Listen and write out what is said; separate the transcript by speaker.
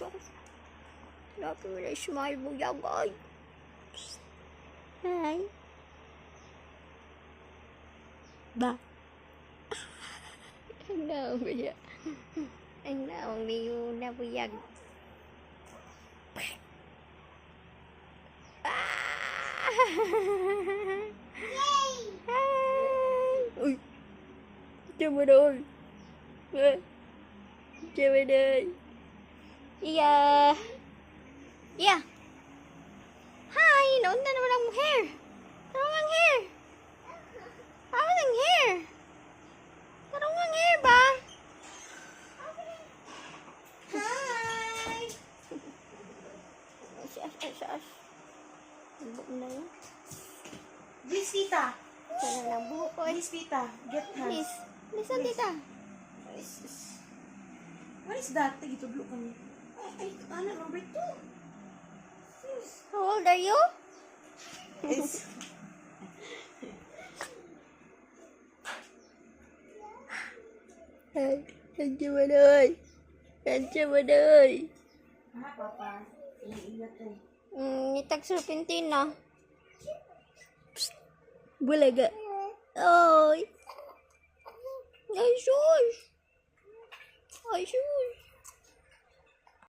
Speaker 1: sus. Grabe mo na smile mo yan, ay. Hi. Ba? Ang naong niya. Ang naong niyo na buyag. Ui, chào mừng ơi. Chào mừng ơi. Yeah. Yeah. Hi, naunta naman ang hair. Tarong ang hair. Tarong ang hair. Tarong ang hair ba? Hi. As. Buk na yun.
Speaker 2: Please, tita.
Speaker 1: Sana lang buhok ko.
Speaker 2: Please, tita. Get her.
Speaker 1: Please. Listen, tita.
Speaker 2: What is that? Tagitudlo ka niya. Ay, ano, number 2.
Speaker 1: How old are you?
Speaker 2: It's...
Speaker 1: Andiyan mo na. Andiyan mo na.
Speaker 2: Ha, papa. Ingat eh.
Speaker 1: Nitag serpentina. Bulaga. Ay. Ay, sus. Ay, sus.